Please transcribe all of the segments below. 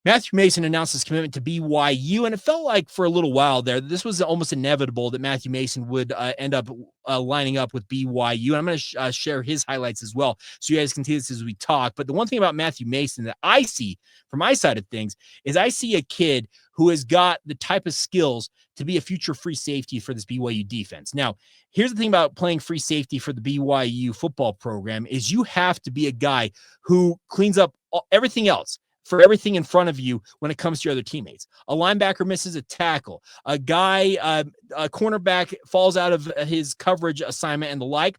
Matthew Mason announced his commitment to BYU, and it felt like for a little while there, this was almost inevitable that Matthew Mason would end up lining up with BYU. And I'm going to share his highlights as well, so you guys can see this as we talk. But the one thing about Matthew Mason that I see from my side of things is I see a kid who has got the type of skills to be a future free safety for this BYU defense. Now, here's the thing about playing free safety for the BYU football program is you have to be a guy who cleans up everything else for everything in front of you when it comes to your other teammates. A linebacker misses a tackle. A guy, a cornerback falls out of his coverage assignment and the like.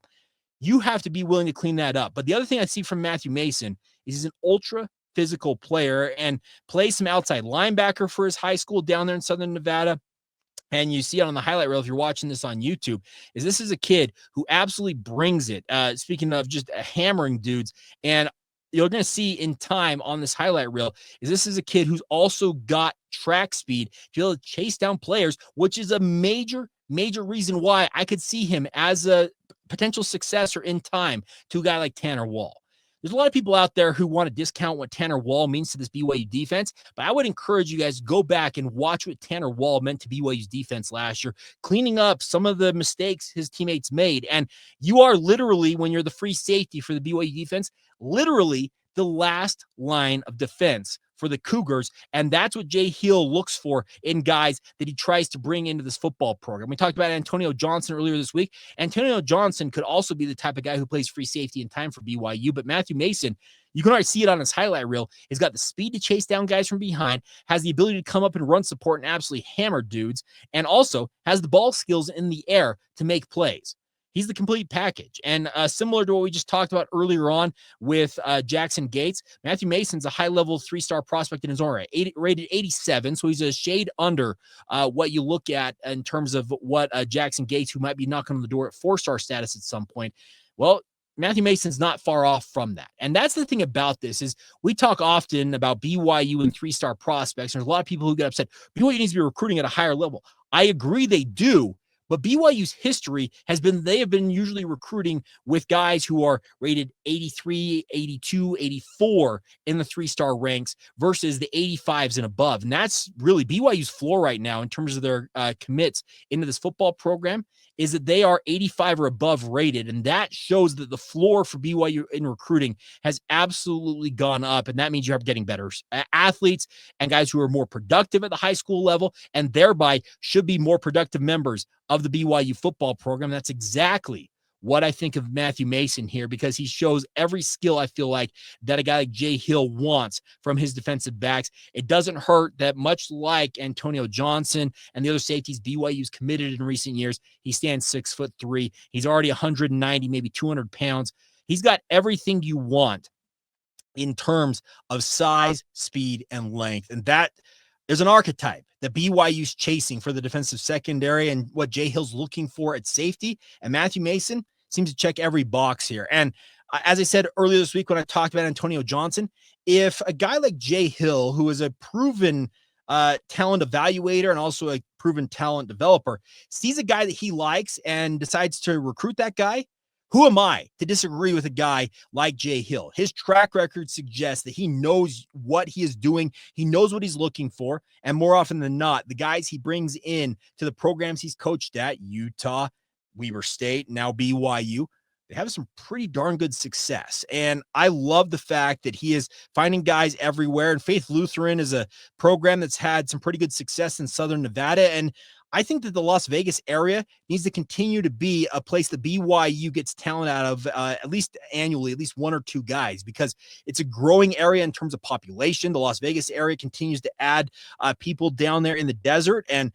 You have to be willing to clean that up. But the other thing I see from Matthew Mason is he's an ultra physical player and plays some outside linebacker for his high school down there in Southern Nevada. And you see it on the highlight reel if you're watching this on YouTube, is this is a kid who absolutely brings it. Speaking of just hammering dudes, and you're going to see in time on this highlight reel is this is a kid who's also got track speed to be able to chase down players, which is a major reason why I could see him as a potential successor in time to a guy like Tanner Wall. There's a lot of people out there who want to discount what Tanner Wall means to this BYU defense, but I would encourage you guys to go back and watch what Tanner Wall meant to BYU's defense last year, cleaning up some of the mistakes his teammates made. And you are literally, when you're the free safety for the BYU defense, literally the last line of defense for the Cougars, and that's what Jay Hill looks for in guys that he tries to bring into this football program. We talked about Antonio Johnson earlier this week. Antonio Johnson could also be the type of guy who plays free safety in time for BYU, but Matthew Mason, you can already see it on his highlight reel, has got the speed to chase down guys from behind, has the ability to come up and run support and absolutely hammer dudes, and also has the ball skills in the air to make plays. He's the complete package. And similar to what we just talked about earlier on with Jackson Gates, Matthew Mason's a high-level 3-star prospect in his own right, rated 87, so he's a shade under what you look at in terms of what Jackson Gates, who might be knocking on the door at 4-star status at some point. Well, Matthew Mason's not far off from that. And that's the thing about this is we talk often about BYU and 3-star prospects. There's a lot of people who get upset. BYU needs to be recruiting at a higher level. I agree they do. But BYU's history has been, they have been usually recruiting with guys who are rated 83, 82, 84 in the 3-star ranks versus the 85s and above. And that's really BYU's floor right now in terms of their commits into this football program is that they are 85 or above rated. And that shows that the floor for BYU in recruiting has absolutely gone up. And that means you're getting better athletes and guys who are more productive at the high school level and thereby should be more productive members of the BYU football program. That's exactly what I think of Matthew Mason here, because he shows every skill I feel like that a guy like Jay Hill wants from his defensive backs. It doesn't hurt that much like Antonio Johnson and the other safeties BYU's committed in recent years, he stands 6'3". He's already 190, maybe 200 pounds. He's got everything you want in terms of size, speed, and length. And that there's an archetype that BYU's chasing for the defensive secondary and what Jay Hill's looking for at safety. And Matthew Mason seems to check every box here. And as I said earlier this week when I talked about Antonio Johnson, if a guy like Jay Hill, who is a proven talent evaluator and also a proven talent developer, sees a guy that he likes and decides to recruit that guy, who am I to disagree with a guy like Jay Hill? His track record suggests that he knows what he is doing. He knows what he's looking for. And more often than not, the guys he brings in to the programs he's coached at, Utah, Weber State, now BYU, they have some pretty darn good success. And I love the fact that he is finding guys everywhere. And Faith Lutheran is a program that's had some pretty good success in Southern Nevada. And I think that the Las Vegas area needs to continue to be a place that BYU gets talent out of at least annually, at least 1 or 2 guys, because it's a growing area in terms of population. The Las Vegas area continues to add people down there in the desert, and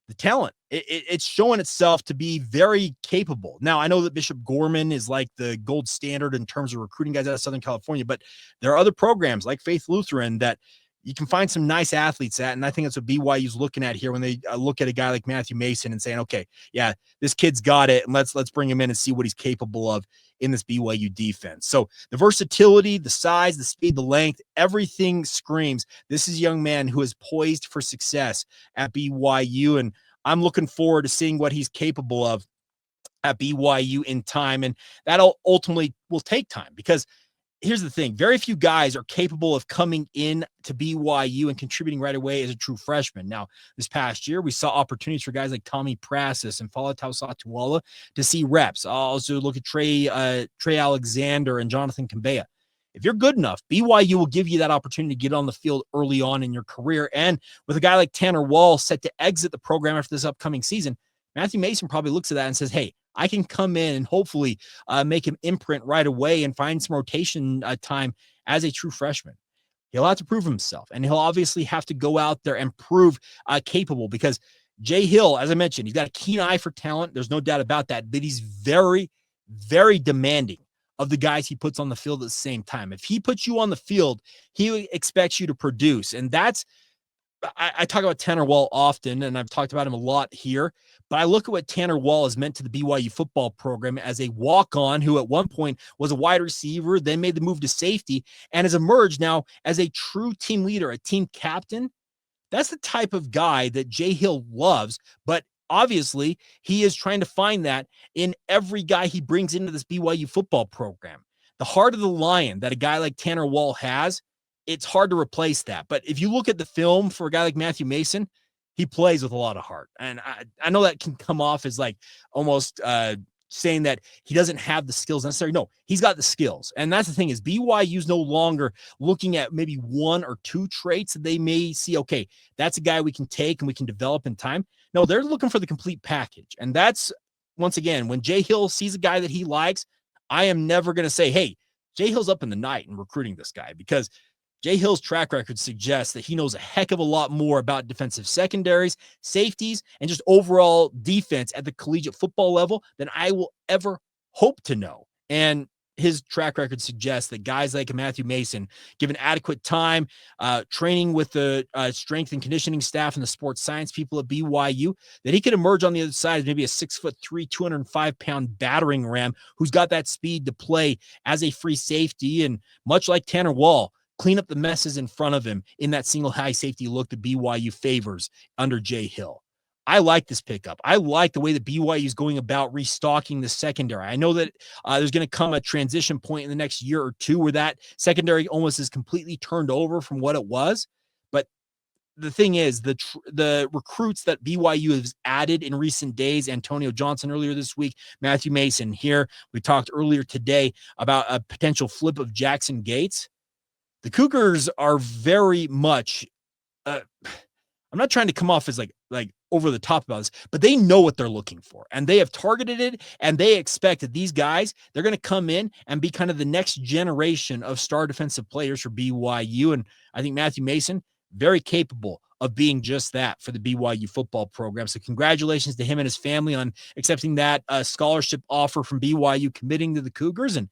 the talent, it's showing itself to be very capable. Now, I know that Bishop Gorman is like the gold standard in terms of recruiting guys out of Southern California, but there are other programs like Faith Lutheran that you can find some nice athletes at. And I think that's what BYU's looking at here when they look at a guy like Matthew Mason and saying, okay, yeah, this kid's got it. And let's bring him in and see what he's capable of in this BYU defense. So the versatility, the size, the speed, the length, everything screams this is a young man who is poised for success at BYU. And I'm looking forward to seeing what he's capable of at BYU in time. And that'll ultimately will take time, because here's the thing. Very few guys are capable of coming in to BYU and contributing right away as a true freshman. Now, this past year, we saw opportunities for guys like Tommy Prasis and Falatau Satuala to see reps. I'll also look at Trey Alexander and Jonathan Kambea. If you're good enough, BYU will give you that opportunity to get on the field early on in your career. And with a guy like Tanner Wall set to exit the program after this upcoming season, Matthew Mason probably looks at that and says, hey, I can come in and hopefully make him imprint right away and find some rotation time as a true freshman. He'll have to prove himself, and he'll obviously have to go out there and prove capable, because Jay Hill, as I mentioned, he's got a keen eye for talent. There's no doubt about that, but he's very, very demanding of the guys he puts on the field at the same time. If he puts you on the field, he expects you to produce. And that's, I talk about Tanner Wall often, and I've talked about him a lot here, but I look at what Tanner Wall has meant to the BYU football program as a walk-on who at one point was a wide receiver, then made the move to safety, and has emerged now as a true team leader, a team captain. That's the type of guy that Jay Hill loves, but obviously he is trying to find that in every guy he brings into this BYU football program. The heart of the lion that a guy like Tanner Wall has, it's hard to replace that. But if you look at the film for a guy like Matthew Mason, he plays with a lot of heart. And I know that can come off as like almost saying that he doesn't have the skills necessary. No, he's got the skills. And that's the thing, is BYU's no longer looking at maybe one or two traits that they may see, okay, that's a guy we can take and we can develop in time. No, they're looking for the complete package. And that's, once again, when Jay Hill sees a guy that he likes, I am never going to say, hey, Jay Hill's up in the night and recruiting this guy, because Jay Hill's track record suggests that he knows a heck of a lot more about defensive secondaries, safeties, and just overall defense at the collegiate football level than I will ever hope to know. And his track record suggests that guys like Matthew Mason, given adequate time, training with the strength and conditioning staff and the sports science people at BYU, that he could emerge on the other side as maybe a 6'3", 205-pound battering ram who's got that speed to play as a free safety. And much like Tanner Wall, clean up the messes in front of him in that single high safety look that BYU favors under Jay Hill. I like this pickup. I like the way that BYU is going about restocking the secondary. I know that there's going to come a transition point in the next year or two where that secondary almost is completely turned over from what it was. But the thing is, the recruits that BYU has added in recent days, Antonio Johnson earlier this week, Matthew Mason here. We talked earlier today about a potential flip of Jackson Gates. The Cougars are very much, I'm not trying to come off as like over the top about this, but they know what they're looking for, and they have targeted it, and they expect that these guys, they're going to come in and be kind of the next generation of star defensive players for BYU. And I think Matthew Mason, very capable of being just that for the BYU football program. So congratulations to him and his family on accepting that scholarship offer from BYU, committing to the Cougars. And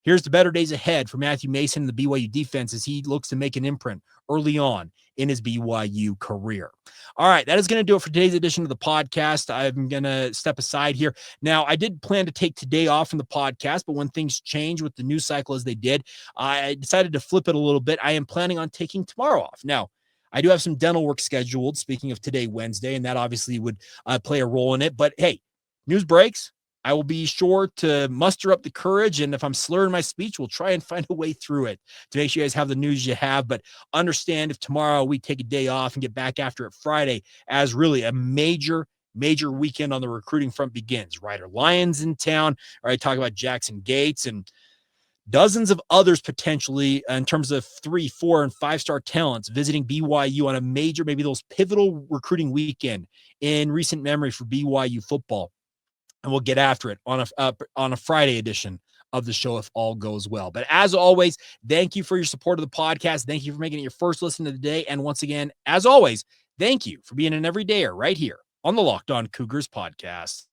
here's the better days ahead for Matthew Mason and the BYU defense as he looks to make an imprint early on in his BYU career. All right, that is going to do it for today's edition of the podcast. I'm going to step aside here. Now, I did plan to take today off from the podcast, but when things change with the news cycle as they did, I decided to flip it a little bit. I am planning on taking tomorrow off. Now, I do have some dental work scheduled, speaking of today, Wednesday, and that obviously would play a role in it. But hey, news breaks. I will be sure to muster up the courage, and if I'm slurring my speech, we'll try and find a way through it to make sure you guys have the news you have. But understand if tomorrow we take a day off and get back after it Friday, as really a major weekend on the recruiting front begins. Ryder Lyons in town. All right, talk about Jackson Gates and dozens of others potentially in terms of 3, 4, and 5-star talents visiting BYU on a major, maybe those pivotal recruiting weekend in recent memory for BYU football. And we'll get after it on a Friday edition of the show if all goes well. But as always, thank you for your support of the podcast. Thank you for making it your first listen of the day. And once again, as always, thank you for being an everydayer right here on the Locked On Cougars podcast.